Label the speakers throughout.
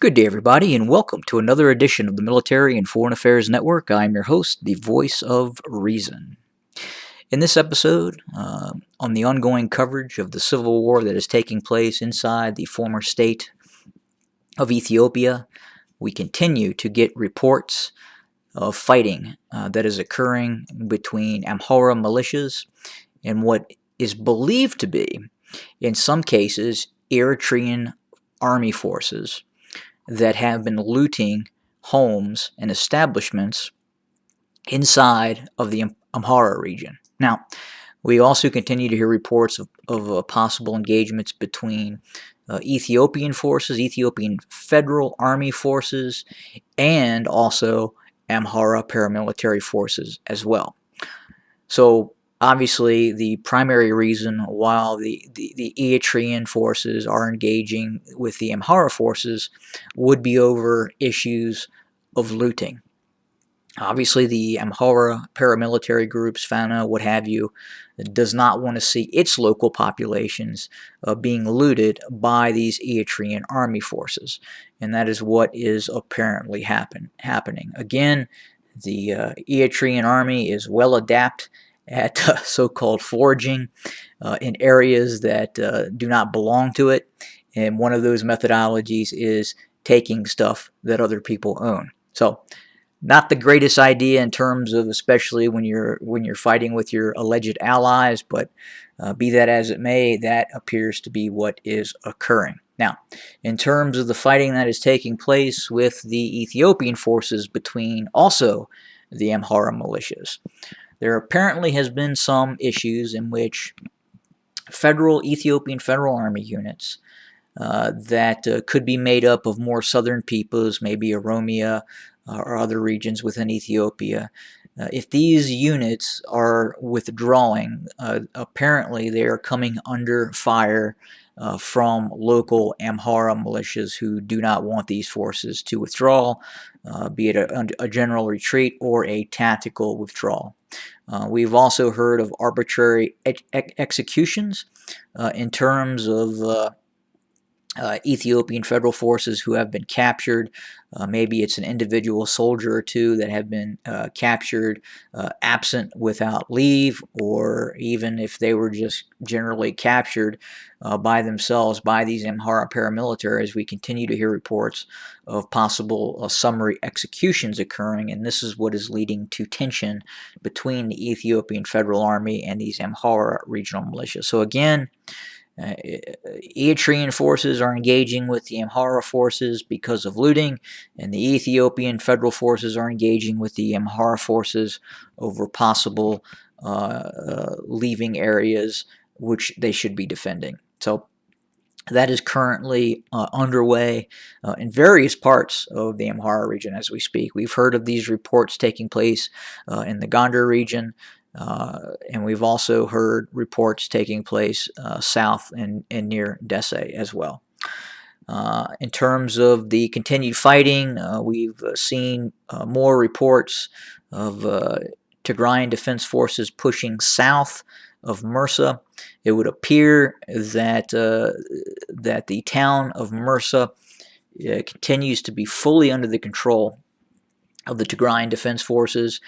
Speaker 1: Good day, everybody, and welcome to another edition of the Military and Foreign Affairs Network. I'm your host, the voice of reason. In this episode, on the ongoing coverage of the civil war that is taking place inside the former state of Ethiopia, we continue to get reports of fighting that is occurring between Amhara militias and what is believed to be, in some cases, Eritrean army forces that have been looting homes and establishments inside of the Amhara region. Now, we also continue to hear reports of possible engagements between Ethiopian forces, Ethiopian Federal Army forces, and also Amhara paramilitary forces as well. So obviously, the primary reason why the Eritrean forces are engaging with the Amhara forces would be over issues of looting. Obviously, the Amhara paramilitary groups, Fana, what have you, does not want to see its local populations being looted by these Eritrean army forces. And that is what is apparently happening. Again, the Eritrean army is well adept at so-called foraging in areas that do not belong to it. And one of those methodologies is taking stuff that other people own. So not the greatest idea in terms of, especially when you're fighting with your alleged allies, but be that as it may, that appears to be what is occurring. Now, in terms of the fighting that is taking place with the Ethiopian forces between also the Amhara militias, there apparently has been some issues in which Ethiopian Federal Army units that could be made up of more southern peoples, maybe Oromia or other regions within Ethiopia. If these units are withdrawing, apparently they are coming under fire from local Amhara militias who do not want these forces to withdraw, be it a general retreat or a tactical withdrawal. We've also heard of arbitrary executions in terms of Ethiopian federal forces who have been captured. Maybe it's an individual soldier or two that have been captured absent without leave, or even if they were just generally captured by themselves by these Amhara paramilitaries. We continue to hear reports of possible summary executions occurring, and this is what is leading to tension between the Ethiopian Federal Army and these Amhara regional militias. So again, Eritrean forces are engaging with the Amhara forces because of looting, and the Ethiopian federal forces are engaging with the Amhara forces over possible leaving areas which they should be defending. So that is currently underway in various parts of the Amhara region as we speak. We've heard of these reports taking place in the Gondar region, and we've also heard reports taking place south and near Desai as well. In terms of the continued fighting, we've seen more reports of Tigrayan defense forces pushing south of Mursa. It would appear that that the town of Mursa continues to be fully under the control of the Tigrayan Defense Forces,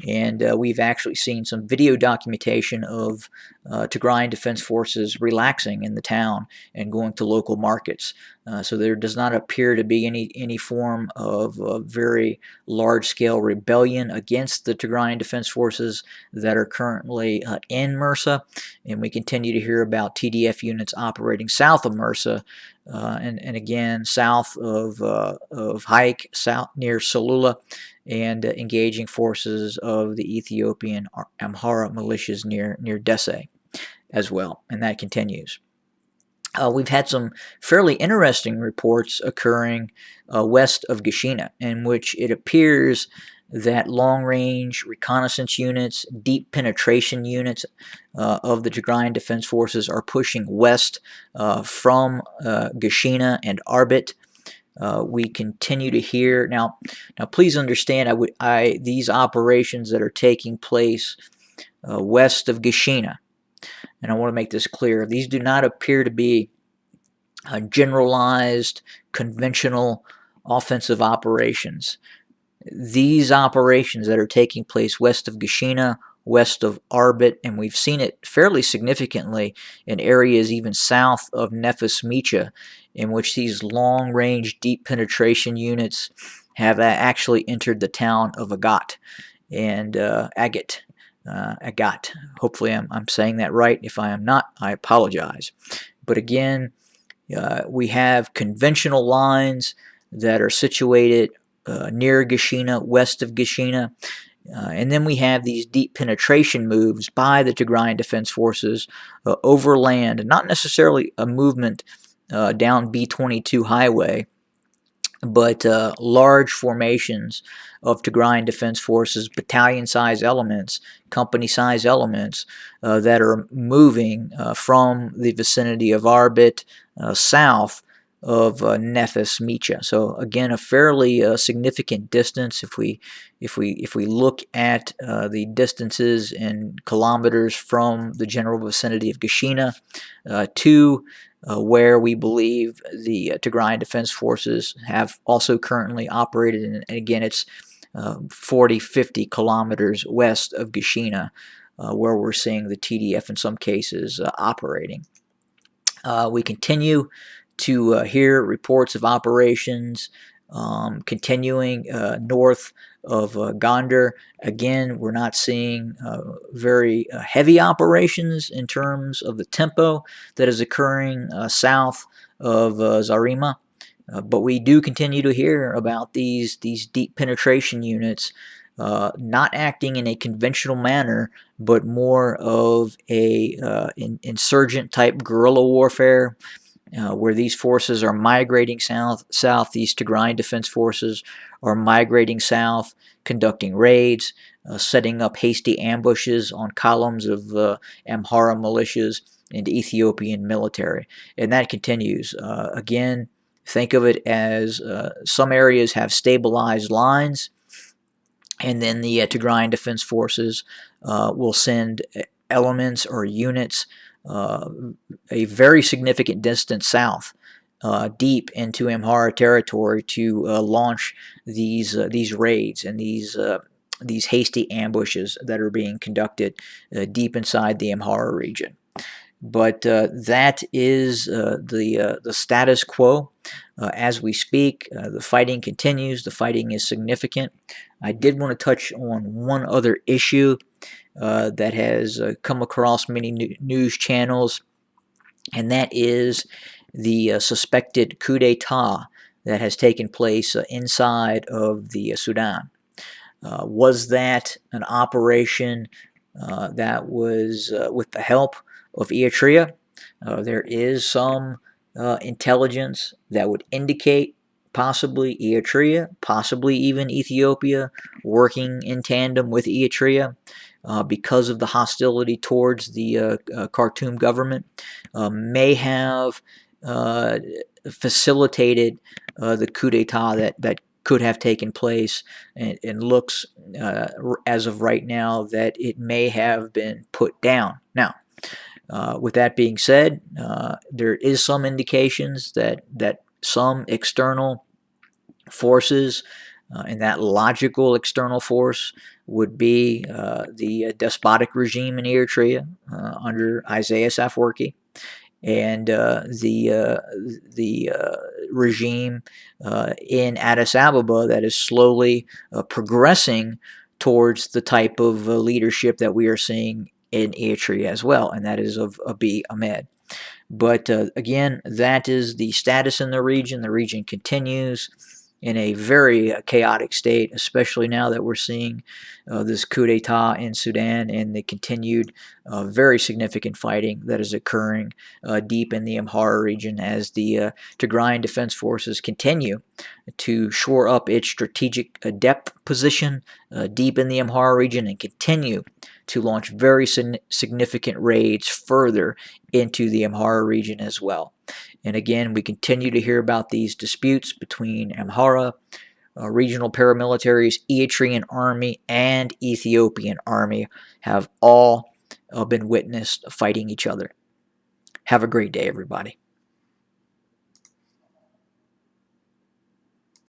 Speaker 1: and we've actually seen some video documentation of Tigrayan Defense Forces relaxing in the town and going to local markets. So there does not appear to be any form of very large-scale rebellion against the Tigrayan Defense Forces that are currently in Mursa, and we continue to hear about TDF units operating south of Mursa, and again south of Haik, south near Salula, and engaging forces of the Ethiopian Amhara militias near Desai as well, and that continues. We've had some fairly interesting reports occurring west of Gashina, in which it appears that long-range reconnaissance units, deep penetration units of the Tigrayan Defense Forces are pushing west from Gashina and Arbit. We continue to hear now. Please understand, these operations that are taking place west of Gashina, and I want to make this clear, these do not appear to be generalized, conventional offensive operations. These operations that are taking place west of Gashina, west of Arbit, and we've seen it fairly significantly in areas even south of Nefes Micha, in which these long-range deep penetration units have actually entered the town of Agat and Agat. Agat. Hopefully I'm saying that right. If I am not, I apologize. But again, we have conventional lines that are situated near Gashina, west of Gashina, and then we have these deep penetration moves by the Tigrayan Defense Forces over land, not necessarily a movement down B-22 highway, but large formations of Tigrayan Defense Forces, battalion-size elements, company-size elements that are moving from the vicinity of Arbit south of Nefes Micha. So again, a fairly significant distance. If we look at the distances in kilometers from the general vicinity of Gashina to where we believe the Tigrayan Defense Forces have also currently operated, and again, it's 40, 50 kilometers west of Gashina, where we're seeing the TDF in some cases operating. We continue to hear reports of operations continuing north of Gondar. Again, we're not seeing very heavy operations in terms of the tempo that is occurring south of Zarima. But we do continue to hear about these deep penetration units not acting in a conventional manner, but more of a insurgent type guerrilla warfare, where these forces are migrating south. These Tigrayan Defense Forces are migrating south, conducting raids, setting up hasty ambushes on columns of Amhara militias and Ethiopian military. And that continues. Again, think of it as some areas have stabilized lines, and then the Tigrayan Defense Forces will send elements or units a very significant distance south, deep into Amhara territory, to launch these raids and these hasty ambushes that are being conducted deep inside the Amhara region. But that is the status quo as we speak. The fighting continues. The fighting is significant. I did want to touch on one other issue that has come across many news channels, and that is the suspected coup d'etat that has taken place inside of the Sudan. Was that an operation that was with the help of Eritrea? There is some intelligence that would indicate possibly Eritrea, possibly even Ethiopia, working in tandem with Eritrea because of the hostility towards the Khartoum government, may have facilitated the coup d'etat that could have taken place, and looks as of right now that it may have been put down. Now, with that being said, there is some indications that some external forces, and that logical external force would be the despotic regime in Eritrea under Isaias Afwerki, and the regime in Addis Ababa that is slowly progressing towards the type of leadership that we are seeing in Eritrea as well, and that is of Abiy Ahmed. But again, that is the status in the region. The region continues in a very chaotic state, especially now that we're seeing this coup d'etat in Sudan and the continued very significant fighting that is occurring deep in the Amhara region as the Tigrayan Defense Forces continue to shore up its strategic depth position deep in the Amhara region and continue to launch very significant raids further into the Amhara region as well. And again, we continue to hear about these disputes between Amhara, regional paramilitaries, Eritrean army, and Ethiopian army have all been witnessed fighting each other. Have a great day, everybody.